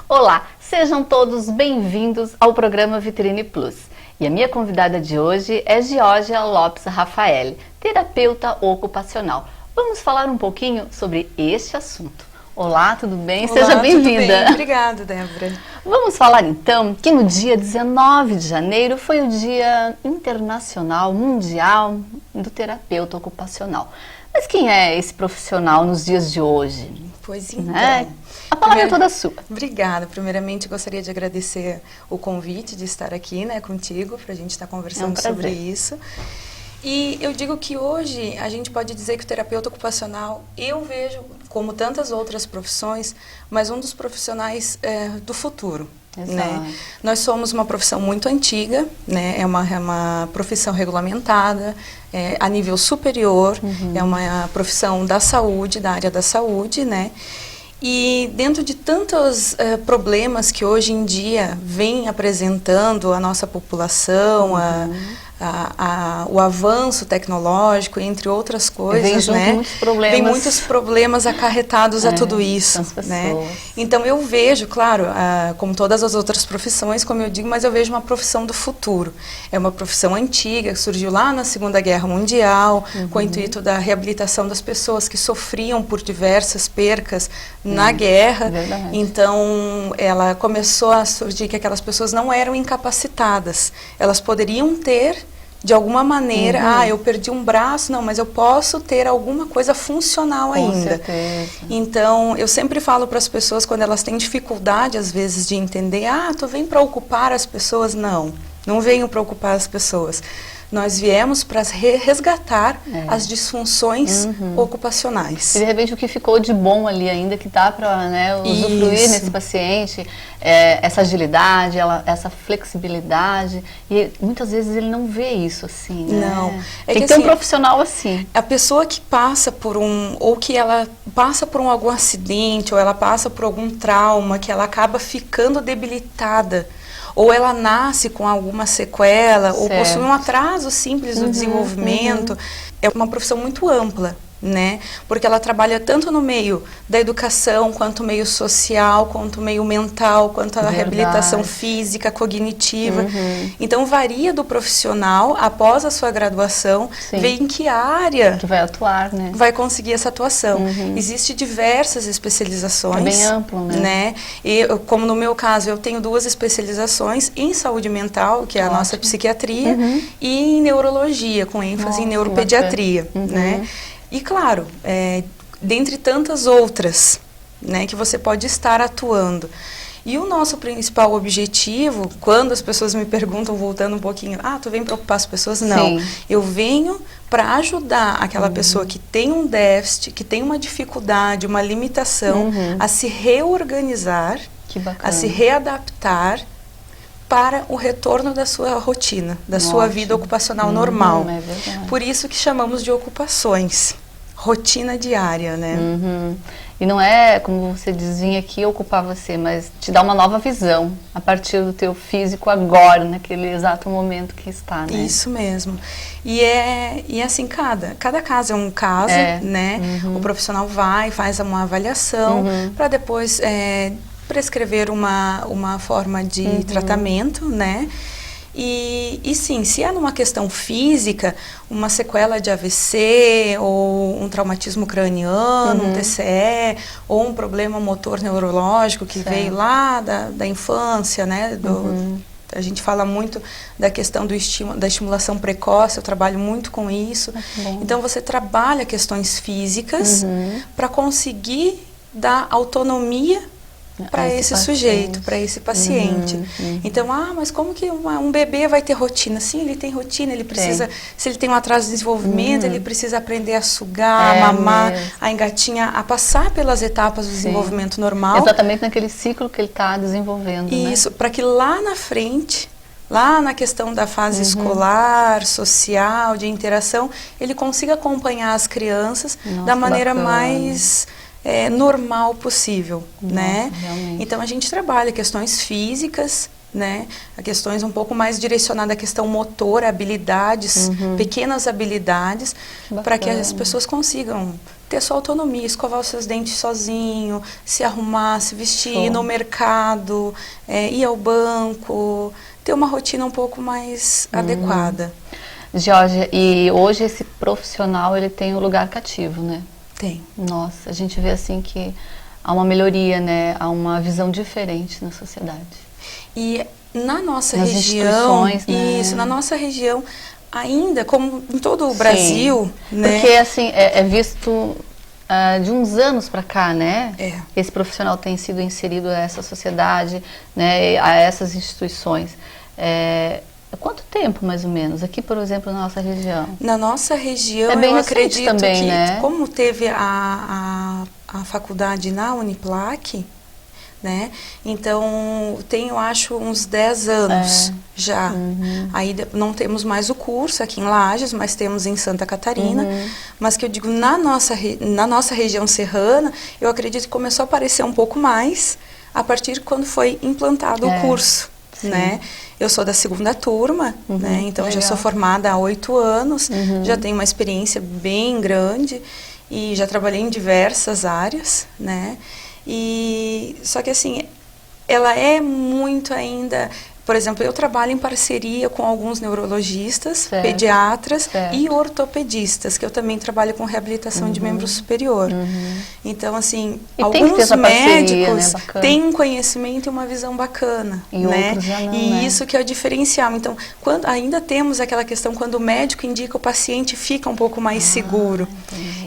Olá, sejam todos bem-vindos ao programa Vitrine Plus. E a minha convidada de hoje é Georgia Lopes Rafael, terapeuta ocupacional. Vamos falar um pouquinho sobre este assunto. Olá, tudo bem? Olá, seja bem-vinda. Tudo bem. Obrigada, Débora. Vamos falar então que no dia 19 de janeiro foi o Dia Internacional Mundial do Terapeuta Ocupacional. Mas quem é esse profissional nos dias de hoje? Pois então. Né? A palavra é toda sua. Obrigada. Primeiramente, gostaria de agradecer o convite de estar aqui, contigo, para a gente estar conversando sobre isso. E eu digo que hoje a gente pode dizer que o terapeuta ocupacional, eu vejo como tantas outras profissões, mas um dos profissionais do futuro. Né? Nós somos uma profissão muito antiga, né? É uma profissão regulamentada, a nível superior, é uma profissão da saúde, da área da saúde, né? E dentro de tantos problemas que hoje em dia vem apresentando a nossa população, o avanço tecnológico, entre outras coisas, vem muitos problemas acarretados a tudo isso, né? Então eu vejo, claro, como todas as outras profissões, como eu digo, mas eu vejo uma profissão do futuro. É uma profissão antiga, que surgiu lá na Segunda Guerra Mundial, com o intuito da reabilitação das pessoas que sofriam por diversas percas na guerra. Então ela começou a surgir que aquelas pessoas não eram incapacitadas, elas poderiam ter de alguma maneira, eu perdi um braço, não, mas eu posso ter alguma coisa funcional ainda. Então, eu sempre falo para as pessoas, quando elas têm dificuldade, às vezes, de entender, tu vem para ocupar as pessoas? Não venho para ocupar as pessoas. Nós viemos para resgatar as disfunções ocupacionais. E de repente o que ficou de bom ali ainda, que dá para usufruir nesse paciente, essa agilidade, essa flexibilidade, e muitas vezes ele não vê isso assim, né? Não. Tem que ter um profissional assim. A pessoa que passa por ou que ela passa por algum acidente, ou ela passa por algum trauma, que ela acaba ficando debilitada, ou ela nasce com alguma sequela, ou possui um atraso simples no desenvolvimento, é uma profissão muito ampla, né? Porque ela trabalha tanto no meio da educação, quanto meio social, quanto meio mental, quanto a reabilitação física, cognitiva. Então varia do profissional, após a sua graduação, ver em que área que vai atuar, né? Vai conseguir essa atuação. Existem diversas especializações. É bem amplo, né? E, como no meu caso, eu tenho 2 especializações em saúde mental, que é a nossa psiquiatria, e em neurologia, com ênfase em neuropediatria, né? E claro, dentre tantas outras, né, que você pode estar atuando. E o nosso principal objetivo, quando as pessoas me perguntam, voltando um pouquinho, tu vem para ocupar as pessoas? Não, eu venho para ajudar aquela pessoa que tem um déficit, que tem uma dificuldade, uma limitação, a se reorganizar, a se readaptar para o retorno da sua rotina, da sua vida ocupacional normal. Por isso que chamamos de ocupações, rotina diária, né? E não é, como você dizia aqui, ocupar você, mas te dá uma nova visão a partir do teu físico agora, naquele exato momento que está, né? Isso mesmo. E assim, cada caso é um caso, né? O profissional faz uma avaliação para depois prescrever uma forma de tratamento, né? E sim, se é numa questão física, uma sequela de AVC, ou um traumatismo craniano, um TCE, ou um problema motor neurológico que veio lá da infância, né? A gente fala muito da questão da estimulação precoce, eu trabalho muito com isso. Então você trabalha questões físicas para conseguir dar autonomia para esse sujeito, para esse paciente. Então, mas como que um bebê vai ter rotina? Sim, ele tem rotina, ele precisa, se ele tem um atraso de desenvolvimento, ele precisa aprender a sugar, a mamar, a engatinhar, a passar pelas etapas do desenvolvimento normal. Exatamente naquele ciclo que ele está desenvolvendo. Isso, para que lá na frente, lá na questão da fase escolar, social, de interação, ele consiga acompanhar as crianças da maneira mais normal possível, né? Realmente. Então a gente trabalha questões físicas né? A questões um pouco mais direcionadas à questão motora, habilidades, pequenas habilidades, para que as pessoas consigam ter sua autonomia, escovar os seus dentes sozinho, se arrumar, se vestir, ir no mercado, ir ao banco, ter uma rotina um pouco mais adequada. Georgia, e hoje esse profissional, ele tem um lugar cativo, né? Tem. Nossa, a gente vê assim que há uma melhoria, né? Há uma visão diferente na sociedade. E na nossa Nas região, instituições, né? Isso, na nossa região, ainda, como em todo o Brasil, né? Porque assim, é visto de uns anos para cá, né? Esse profissional tem sido inserido a essa sociedade, né? A essas instituições. Quanto tempo, mais ou menos? Aqui, por exemplo, na nossa região? Na nossa região, bem eu recente acredito também, que, né? como teve a faculdade na Uniplac, né? Então, tem, eu acho, uns 10 anos já. Aí não temos mais o curso aqui em Lages, mas temos em Santa Catarina. Mas que eu digo, na nossa região serrana, eu acredito que começou a aparecer um pouco mais a partir de quando foi implantado o curso. Né? Eu sou da 2ª turma, né? Então já sou formada há 8 anos, já tenho uma experiência bem grande e já trabalhei em diversas áreas, né? E só que assim, ela é muito ainda, por exemplo, eu trabalho em parceria com alguns neurologistas, pediatras e ortopedistas, que eu também trabalho com reabilitação de membro superior. Então, assim, alguns médicos têm um conhecimento e uma visão bacana, e né? Outros já não, e isso que é o diferencial. Então, quando ainda temos aquela questão, quando o médico indica, o paciente fica um pouco mais seguro.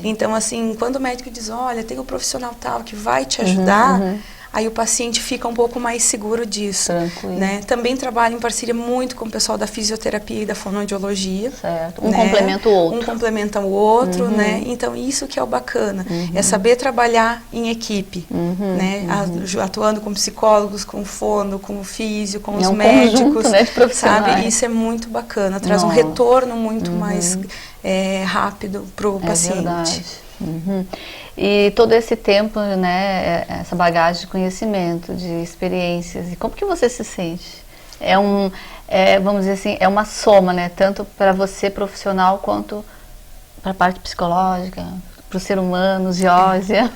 Então, assim, quando o médico diz, olha, tem um profissional tal que vai te ajudar, aí o paciente fica um pouco mais seguro disso. Né? Também trabalho em parceria muito com o pessoal da fisioterapia e da fonoaudiologia. Um complementa o outro. Um complementa o outro, né? Então, isso que é o bacana. É saber trabalhar em equipe, né? Atuando com psicólogos, com fono, com o físio, com os médicos. Conjunto, né, de profissionais. Sabe? Isso é muito bacana. Traz um retorno muito mais rápido para o paciente. Verdade. E todo esse tempo, né, essa bagagem de conhecimento, de experiências, e como que você se sente? Vamos dizer assim, é uma soma, né, tanto para você profissional quanto para a parte psicológica, para o ser humano, Georgia.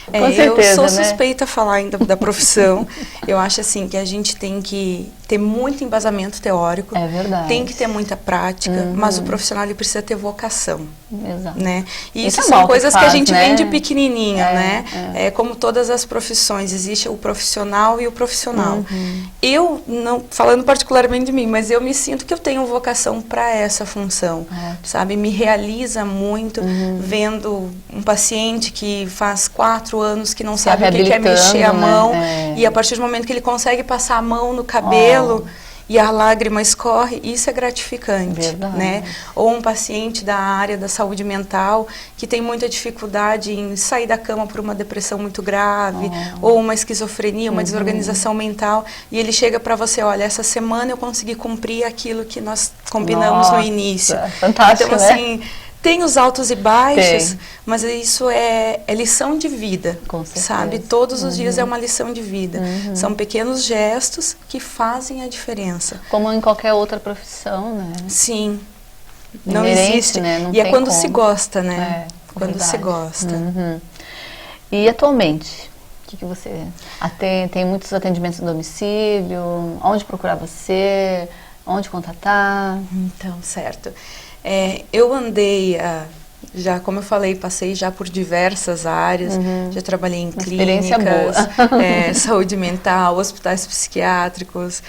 Com certeza, eu sou né? suspeita a falar ainda da profissão. Eu acho assim que a gente tem que ter muito embasamento teórico. É verdade. Tem que ter muita prática, mas o profissional ele precisa ter vocação. Exato. Né? E isso são coisas que a gente vem de pequenininho, né? Como todas as profissões, existe o profissional e o profissional. Eu, não falando particularmente de mim, mas eu me sinto que eu tenho vocação para essa função, sabe? Me realiza muito vendo um paciente que faz 4 anos que não sabe o que é mexer a mão, e a partir do momento que ele consegue passar a mão no cabelo e a lágrima escorre, isso é gratificante, né? Ou um paciente da área da saúde mental que tem muita dificuldade em sair da cama por uma depressão muito grave, ou uma esquizofrenia, uma desorganização mental, e ele chega para você, olha, essa semana eu consegui cumprir aquilo que nós combinamos no início. Fantástico, então, assim, tem os altos e baixos, mas isso é lição de vida, sabe? Todos os dias é uma lição de vida. São pequenos gestos que fazem a diferença. Como em qualquer outra profissão, né? Sim. Não existe. Né? Não e é quando como. Se gosta, né? Quando verdade. se gosta. E atualmente, o que você... Tem muitos atendimentos no domicílio? Onde procurar você? Onde contatar? Então, certo. Eu andei, já como eu falei, passei já por diversas áreas, já trabalhei em clínicas, saúde mental, hospitais psiquiátricos,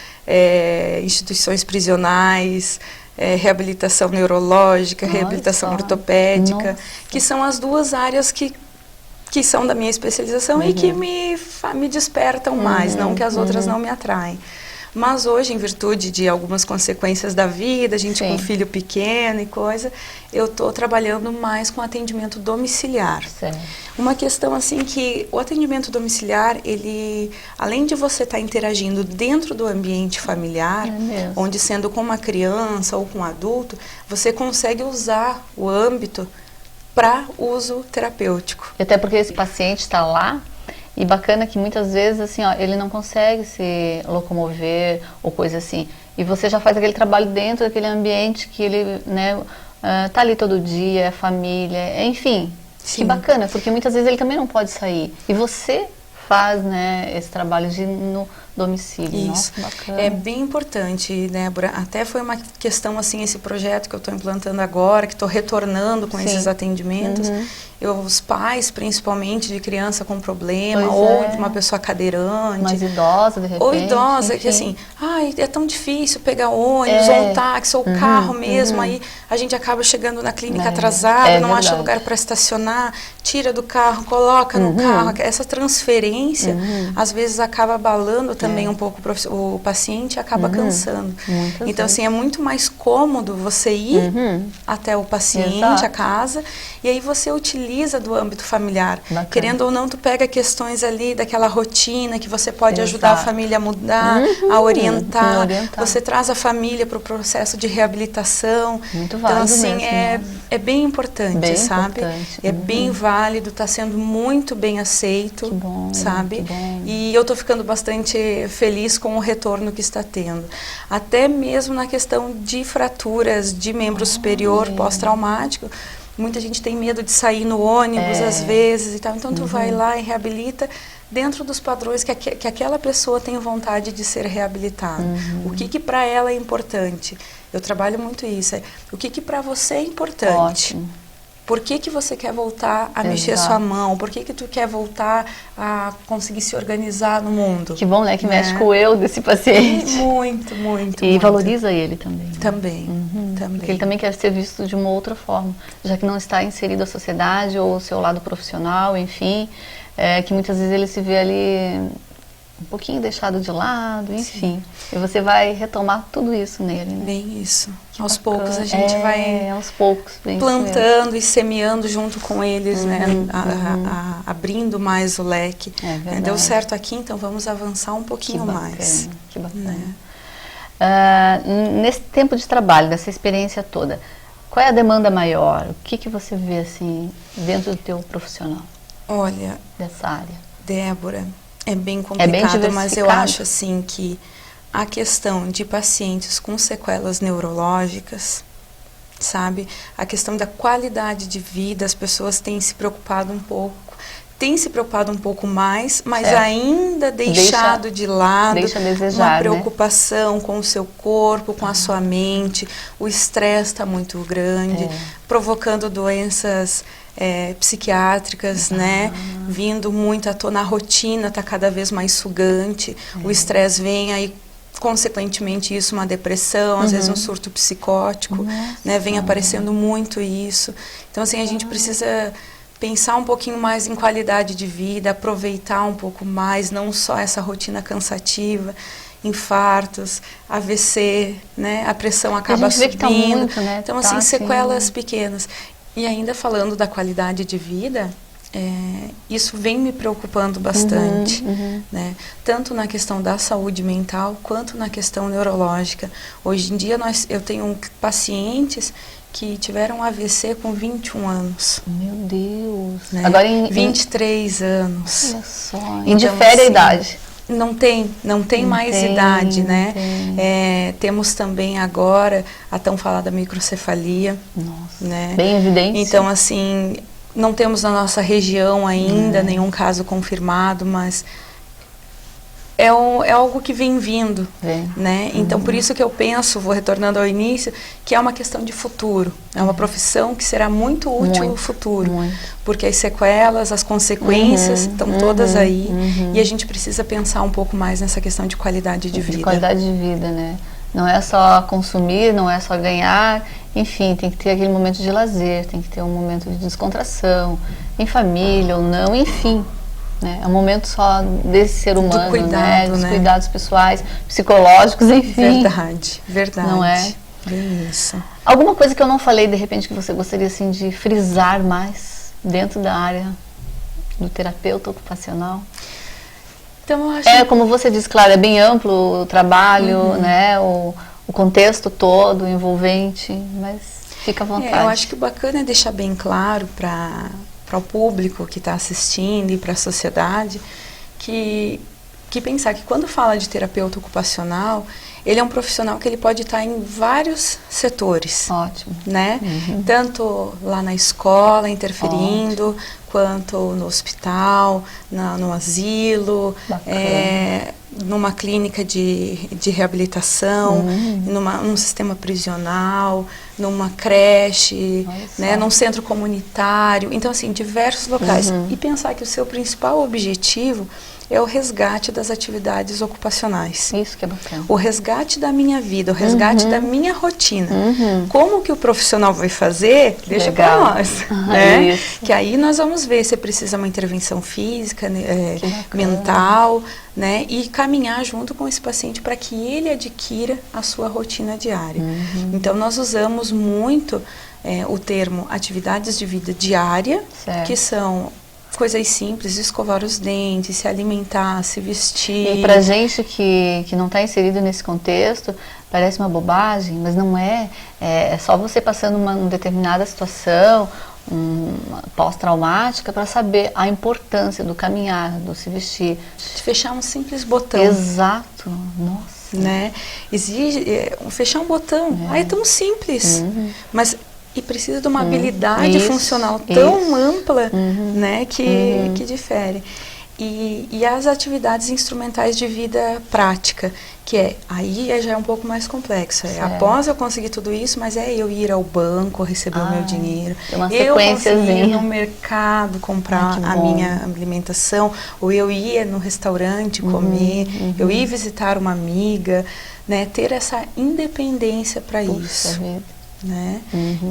instituições prisionais, reabilitação neurológica, reabilitação ortopédica, que são as 2 áreas que são da minha especialização e que me despertam mais, não que as outras não me atraem. Mas hoje, em virtude de algumas consequências da vida, a gente com um filho pequeno e coisa, eu estou trabalhando mais com atendimento domiciliar. Uma questão assim que o atendimento domiciliar, ele, além de você estar interagindo dentro do ambiente familiar, onde sendo com uma criança ou com um adulto, você consegue usar o âmbito para uso terapêutico. Até porque esse paciente está lá, E bacana que muitas vezes, assim, ó, ele não consegue se locomover ou coisa assim. E você já faz aquele trabalho dentro daquele ambiente que ele, né, tá ali todo dia, é família, enfim. Sim. Que bacana, porque muitas vezes ele também não pode sair. E você faz, né, esse trabalho de no domicílio. Isso. Nossa, bacana. É bem importante, Débora. Até foi uma questão, assim, esse projeto que eu estou implantando agora, que estou retornando com esses atendimentos. Os pais, principalmente, de criança com problema, ou de uma pessoa cadeirante. Mais idosa, de repente. Ou idosa, enfim. Que assim, ai, é tão difícil pegar ônibus, ou um táxi, ou carro mesmo. Aí a gente acaba chegando na clínica atrasada, não acha lugar para estacionar, tira do carro, coloca no carro. Essa transferência, às vezes, acaba abalando também um pouco o paciente e acaba cansando. Então, assim, é muito mais cômodo você ir até o paciente, a casa, e aí você utiliza do âmbito familiar. Bacana. Querendo ou não, tu pega questões ali daquela rotina que você pode ajudar a família a mudar, a orientar. Você traz a família para o processo de reabilitação. Muito válido. Então, assim, mesmo, é bem importante, sabe? Importante. É bem válido, está sendo muito bem aceito, que bom, sabe? Que bom. E eu estou ficando bastante feliz com o retorno que está tendo. Até mesmo na questão de fraturas de membro superior pós-traumático, muita gente tem medo de sair no ônibus às vezes e tal. Então tu vai lá e reabilita dentro dos padrões que aquela pessoa tem vontade de ser reabilitada. O que para ela é importante? Eu trabalho muito isso. O que para você é importante? Ótimo. Por que você quer voltar a mexer sua mão? Por que tu quer voltar a conseguir se organizar no mundo? Que bom, né? Que mexe com o eu desse paciente. Muito, muito. E valoriza ele também. Também, também. Porque ele também quer ser visto de uma outra forma, já que não está inserido à sociedade ou o seu lado profissional, enfim, que muitas vezes ele se vê ali um pouquinho deixado de lado, enfim. Sim. E você vai retomar tudo isso nele, né? Bem isso. Aos poucos a gente vai aos poucos, plantando e semeando junto com eles, né? Abrindo mais o leque. Deu certo aqui, então vamos avançar um pouquinho mais. Que bacana. Nesse tempo de trabalho, dessa experiência toda, qual é a demanda maior? O que você vê assim dentro do teu profissional? Olha, dessa área, Débora, é bem complicado, mas eu acho assim que a questão de pacientes com sequelas neurológicas, sabe? A questão da qualidade de vida, as pessoas têm se preocupado um pouco mais, mas ainda deixado de lado uma preocupação com o seu corpo, com a sua mente. O estresse está muito grande, provocando doenças psiquiátricas, né? Vindo muito à tona, a rotina está cada vez mais sugante, o estresse vem aí, consequentemente isso, uma depressão, às vezes um surto psicótico, né? Vem aparecendo muito isso. Então, assim, a gente precisa pensar um pouquinho mais em qualidade de vida, aproveitar um pouco mais, não só essa rotina cansativa, infartos, AVC, né? A pressão acaba subindo. Tá muito, né? Então, assim, sequelas pequenas. E ainda falando da qualidade de vida, isso vem me preocupando bastante, né? Tanto na questão da saúde mental, quanto na questão neurológica. Hoje em dia, eu tenho pacientes que tiveram AVC com 21 anos. Meu Deus! Né? Agora 23 anos. Olha só, indifere a idade. Não tem mais idade, né? Temos também agora a tão falada microcefalia. Nossa, né? Bem evidente. Então, assim, não temos na nossa região ainda nenhum caso confirmado, mas é algo que vem vindo, né? Então, por isso que eu penso, vou retornando ao início, que é uma questão de futuro. É uma profissão que será muito útil no futuro. Porque as sequelas, as consequências estão todas aí. E a gente precisa pensar um pouco mais nessa questão de qualidade de vida. De qualidade de vida, né? Não é só consumir, não é só ganhar. Enfim, tem que ter aquele momento de lazer, tem que ter um momento de descontração, em família ou não, enfim. Né? É um momento só desse ser humano, do cuidado, dos cuidados pessoais, psicológicos, enfim. Verdade. Não é? Bem isso. Alguma coisa que eu não falei, de repente, que você gostaria assim, de frisar mais dentro da área do terapeuta ocupacional? Então, eu acho como você disse, claro, é bem amplo o trabalho, né? O contexto todo, envolvente, mas fica à vontade. Eu acho que o bacana é deixar bem claro para o público que está assistindo e para a sociedade, que pensar que quando fala de terapeuta Ocupacional, ele é um profissional que ele pode estar em vários setores. Ótimo. Né? Tanto lá na escola, interferindo, quanto no hospital, no asilo, numa clínica de reabilitação, num sistema prisional, numa creche, né? Num centro comunitário. Então, assim, diversos locais. E pensar que o seu principal objetivo é o resgate das atividades ocupacionais. Isso que é bacana. O resgate da minha vida, o resgate da minha rotina. Como que o profissional vai fazer? Deixa para nós. Né? Que aí nós vamos ver se precisa uma intervenção física, mental, né? E caminhar junto com esse paciente para que ele adquira a sua rotina diária. Então, nós usamos muito o termo atividades de vida diária, que são coisas simples, escovar os dentes, se alimentar, se vestir. E pra gente que não está inserido nesse contexto, parece uma bobagem, mas não é. É só você passando uma determinada situação pós-traumática para saber a importância do caminhar, do se vestir. De fechar um simples botão. Exato. Nossa. Né? Exige fechar um botão. É tão simples. Mas e precisa de uma habilidade funcional tão ampla, né, que difere. E as atividades instrumentais de vida prática, que aí já é um pouco mais complexo. Após eu conseguir tudo isso, mas eu ir ao banco, receber o meu dinheiro, eu conseguir ir no mercado comprar a minha alimentação, ou eu ir no restaurante comer, eu ir visitar uma amiga, né, ter essa independência para isso. Né?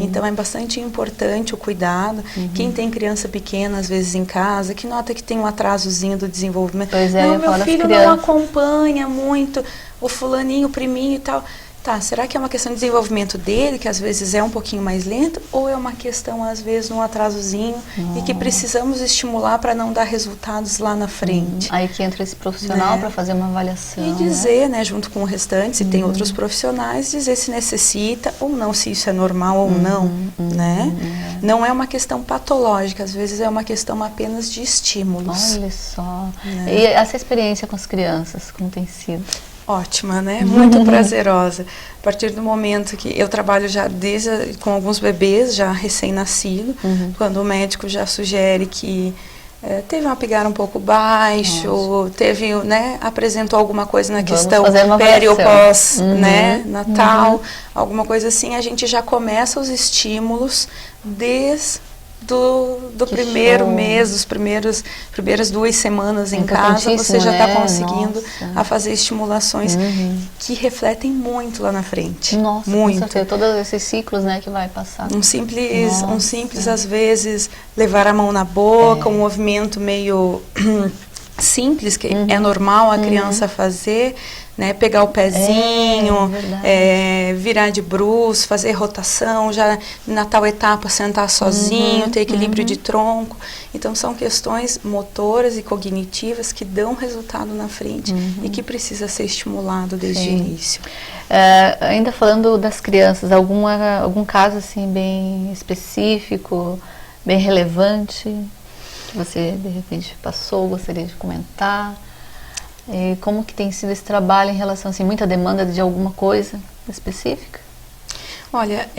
Então é bastante importante o cuidado. Quem tem criança pequena às vezes em casa, que nota que tem um atrasozinho do desenvolvimento, não, meu filho não acompanha muito o fulaninho, o priminho e tal. Tá, será que é uma questão de desenvolvimento dele, que às vezes é um pouquinho mais lento, ou é uma questão, às vezes, um atrasozinho e que precisamos estimular para não dar resultados lá na frente? Aí que entra esse profissional para fazer uma avaliação. E dizer, né, junto com o restante, se tem outros profissionais, dizer se necessita ou não, se isso é normal ou não, né? Não é uma questão patológica, às vezes é uma questão apenas de estímulos. Olha só. E essa experiência com as crianças, como tem sido? Ótima, né? Muito prazerosa. A partir do momento que eu trabalho já com alguns bebês já recém-nascidos, quando o médico já sugere que teve um apigar um pouco baixo, teve, né, apresentou alguma coisa na questão pério pós, né, natal, alguma coisa assim, a gente já começa os estímulos desde do primeiro mês, dos primeiras 2 semanas em casa, você já está conseguindo a fazer estimulações que refletem muito lá na frente. Nossa, muito. Com certeza, todos esses ciclos, né, que vai passar. Um simples às vezes, levar a mão na boca, um movimento meio simples, que é normal a criança fazer, né, pegar o pezinho, virar de bruços, fazer rotação, já na tal etapa sentar sozinho, ter equilíbrio de tronco. Então são questões motoras e cognitivas que dão resultado na frente e que precisa ser estimulado desde o início. Ainda falando das crianças, algum caso assim bem específico, bem relevante, que você de repente passou, gostaria de comentar? E como que tem sido esse trabalho em relação, assim, muita demanda de alguma coisa específica? Olha,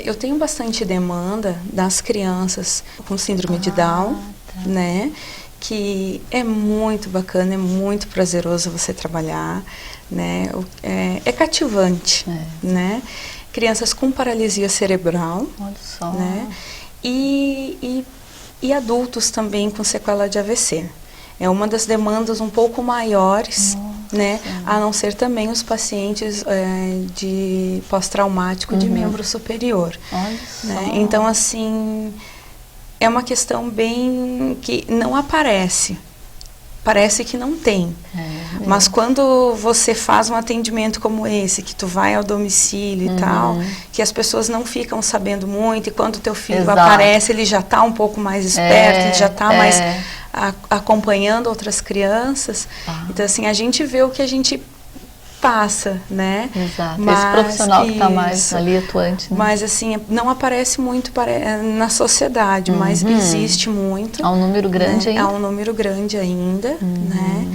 eu tenho bastante demanda das crianças com síndrome de Down, né? Que é muito bacana, é muito prazeroso você trabalhar, né? É cativante, né? Crianças com paralisia cerebral, olha só, né? E adultos também com sequela de AVC. É uma das demandas um pouco maiores, né? A não ser também os pacientes de pós-traumático de membro superior. Olha só. Né? Então, assim, é uma questão bem que não aparece. Parece que não tem. Mas quando você faz um atendimento como esse, que tu vai ao domicílio e tal, que as pessoas não ficam sabendo muito, e quando o teu filho aparece, ele já está um pouco mais esperto, ele já está mais acompanhando outras crianças. Então, assim, a gente vê o que a gente passa, né? Exato. Mas, esse profissional que está mais ali atuante, né? Mas assim, não aparece muito na sociedade, mas existe muito. Há um número grande, né? ainda? Há um número grande ainda, né?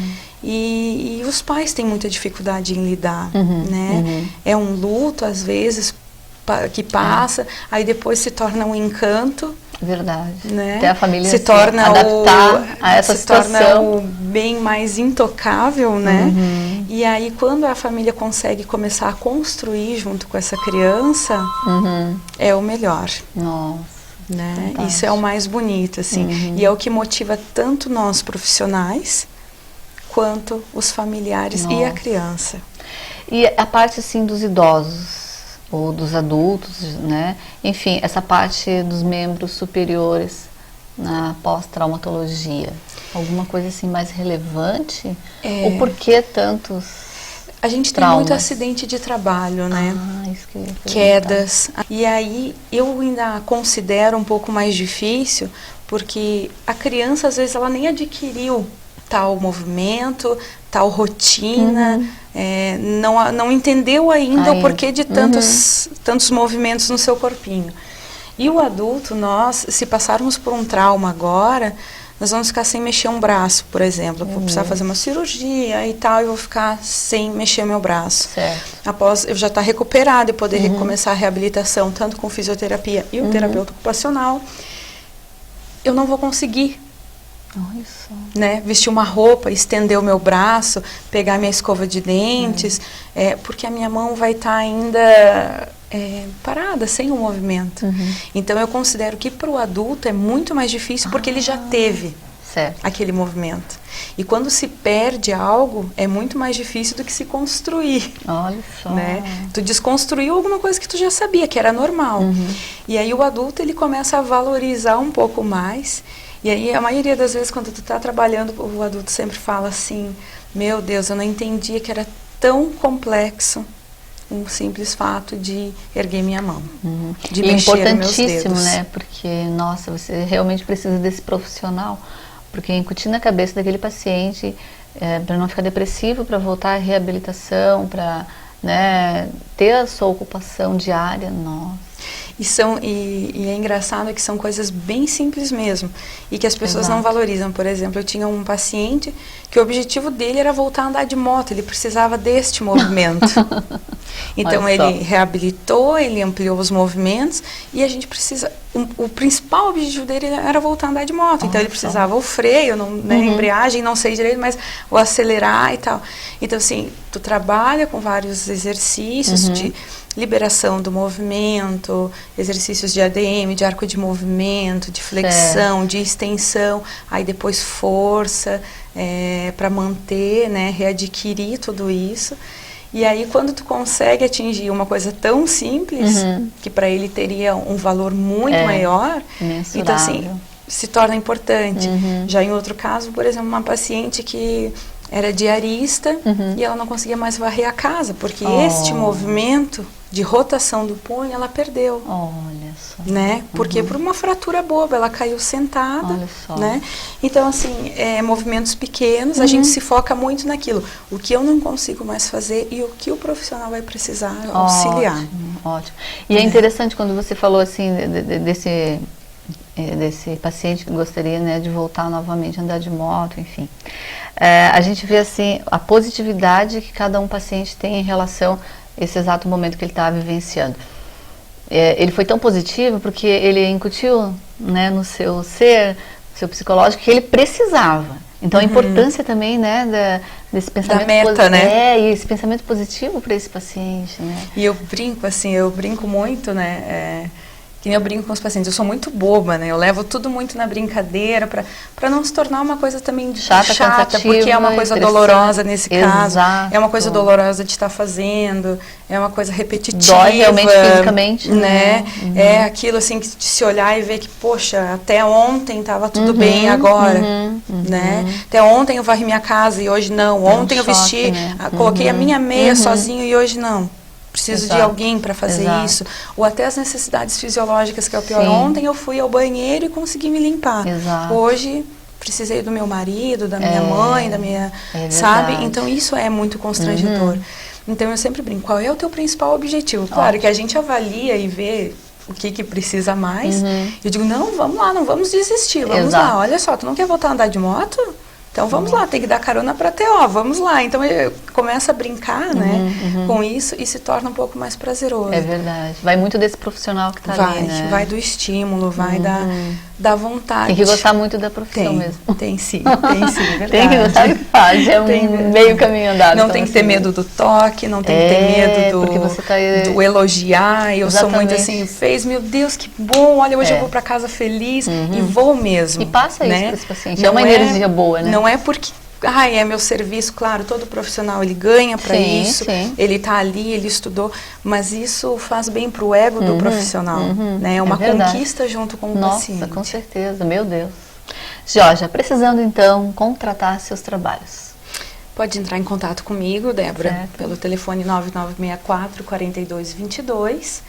E os pais têm muita dificuldade em lidar, né? É um luto, às vezes, que passa, aí depois se torna um encanto. Verdade. Né? Até a família se torna adaptar a essa situação. Se torna o bem mais intocável, né? E aí quando a família consegue começar a construir junto com essa criança, é o melhor. Nossa. Né? Fantástico. Isso é o mais bonito, assim. E é o que motiva tanto nós profissionais, quanto os familiares e a criança. E a parte, assim, dos idosos, ou dos adultos, né? Enfim, essa parte dos membros superiores na pós-traumatologia. Alguma coisa assim mais relevante? Ou por que tantos A gente traumas? tem muito acidente de trabalho, né? Isso que eu ia quedas. E aí eu ainda considero um pouco mais difícil, porque a criança, às vezes, ela nem adquiriu tal movimento, tal rotina, não entendeu ainda o porquê de tantos movimentos no seu corpinho. E o adulto, nós, se passarmos por um trauma agora, nós vamos ficar sem mexer um braço, por exemplo. Vou precisar fazer uma cirurgia e tal, e vou ficar sem mexer meu braço. Certo. Após eu já estar recuperado e poder recomeçar a reabilitação, tanto com fisioterapia e o terapeuta ocupacional, eu não vou conseguir. Olha só. Né, vestir uma roupa, estender o meu braço, pegar minha escova de dentes, porque a minha mão vai estar ainda parada, sem o movimento. Então eu considero que para o adulto é muito mais difícil, porque ele já teve aquele movimento. E quando se perde algo, é muito mais difícil do que se construir. Olha só. Né? Tu desconstruiu alguma coisa que tu já sabia, que era normal. E aí o adulto, ele começa a valorizar um pouco mais. E aí, a maioria das vezes, quando tu está trabalhando, o adulto sempre fala assim, meu Deus, eu não entendia que era tão complexo um simples fato de erguer minha mão, de mexer meus dedos. Importantíssimo, né? Porque, nossa, você realmente precisa desse profissional, porque incutir na cabeça daquele paciente, para não ficar depressivo, para voltar à reabilitação, para, né, ter a sua ocupação diária, nossa. E é engraçado que são coisas bem simples mesmo, e que as pessoas não valorizam. Por exemplo, eu tinha um paciente que o objetivo dele era voltar a andar de moto, ele precisava deste movimento. Então ele reabilitou, ele ampliou os movimentos, e a gente precisa... O principal objetivo dele era voltar a andar de moto, então ele precisava o freio, né, embreagem, não sei direito, mas o acelerar e tal. Então assim, tu trabalha com vários exercícios de liberação do movimento, exercícios de ADM, de arco de movimento, de flexão, de extensão, aí depois força, para manter, né, readquirir tudo isso. E aí quando tu consegue atingir uma coisa tão simples, que para ele teria um valor muito maior, mensurável. Então assim, se torna importante. Já em outro caso, por exemplo, uma paciente que era diarista e ela não conseguia mais varrer a casa, porque este movimento de rotação do punho ela perdeu. Olha só. Né? Porque por uma fratura boba, ela caiu sentada. Olha só. Né? Então, assim, movimentos pequenos, a gente se foca muito naquilo. O que eu não consigo mais fazer e o que o profissional vai precisar auxiliar. Ótimo. E é interessante quando você falou assim desse paciente que gostaria, né, de voltar novamente a andar de moto, enfim. A gente vê assim a positividade que cada um paciente tem em relação a esse exato momento que ele está vivenciando. Ele foi tão positivo porque ele incutiu, né, no seu ser, no seu psicológico, que ele precisava. Então a importância também, né, desse pensamento positivo, né? E esse pensamento positivo para esse paciente, né? E eu brinco muito, né? Que nem eu brinco com os pacientes, eu sou muito boba, né? Eu levo tudo muito na brincadeira para não se tornar uma coisa também chata, porque é uma coisa dolorosa nesse caso. É uma coisa dolorosa de estar fazendo, é uma coisa repetitiva. Dói realmente fisicamente, né? É aquilo assim, que de se olhar e ver que, poxa, até ontem estava tudo bem, agora, né? Até ontem eu varri minha casa e hoje não. Ontem eu vesti, coloquei a minha meia sozinho e hoje não. Preciso de alguém para fazer isso. Ou até as necessidades fisiológicas, que é o pior. Ontem eu fui ao banheiro e consegui me limpar. Hoje precisei do meu marido, da minha mãe, da minha... sabe? Então isso é muito constrangedor. Então eu sempre brinco, qual é o teu principal objetivo? Claro que a gente avalia e vê o que precisa mais. Eu digo, não, vamos lá, não vamos desistir, vamos lá. Olha só, tu não quer voltar a andar de moto? Então vamos lá, tem que dar carona para TO, vamos lá. Então eu começo a brincar, né, com isso e se torna um pouco mais prazeroso. É verdade. Vai muito desse profissional que está ali, né? Vai do estímulo, vai da vontade. Tem que gostar muito da profissão mesmo. Tem sim, verdade. Tem que gostar do que faz, é um meio caminho andado. Não tem que ter medo do toque, não tem que ter medo do elogiar. Eu sou muito assim, meu Deus, que bom, olha, hoje eu vou para casa feliz e vou mesmo. E passa isso para esse paciente, é uma energia boa, né? Não é porque é meu serviço, claro, todo profissional ele ganha para isso, ele está ali, ele estudou, mas isso faz bem para o ego do profissional, né? É uma conquista junto com o paciente. Nossa, com certeza, meu Deus. Georgia, precisando então contratar seus trabalhos. Pode entrar em contato comigo, Débora, pelo telefone 9964-4222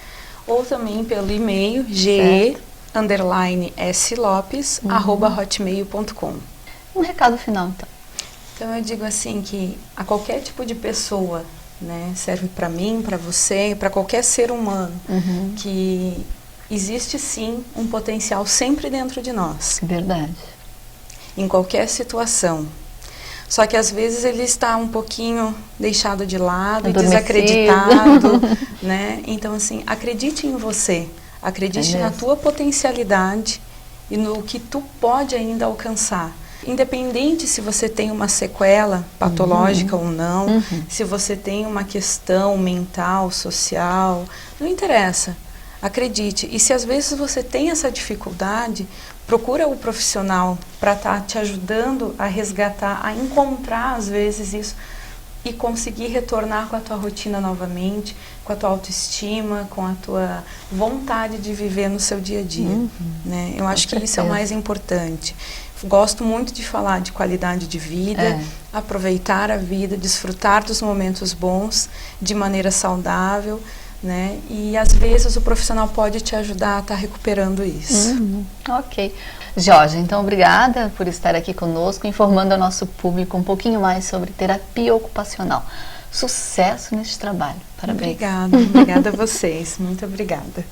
ou também pelo e-mail ge_slopes@hotmail.com. Um recado final, então. Então eu digo assim que a qualquer tipo de pessoa, né, serve para mim, para você, para qualquer ser humano, que existe sim um potencial sempre dentro de nós. Verdade. Em qualquer situação. Só que às vezes ele está um pouquinho deixado de lado, desacreditado, né? Então assim, acredite em você, acredite na tua potencialidade e no que tu pode ainda alcançar. Independente se você tem uma sequela patológica ou não, se você tem uma questão mental, social, não interessa. Acredite. E se às vezes você tem essa dificuldade, procura o profissional para estar te ajudando a resgatar, a encontrar às vezes isso e conseguir retornar com a tua rotina novamente, com a tua autoestima, com a tua vontade de viver no seu dia a dia. Né? Eu acho que isso é o mais importante. Gosto muito de falar de qualidade de vida, aproveitar a vida, desfrutar dos momentos bons de maneira saudável, né? E às vezes o profissional pode te ajudar a estar recuperando isso. Ok. Georgia, então obrigada por estar aqui conosco, informando ao nosso público um pouquinho mais sobre terapia ocupacional. Sucesso neste trabalho. Parabéns. Obrigada a vocês. Muito obrigada.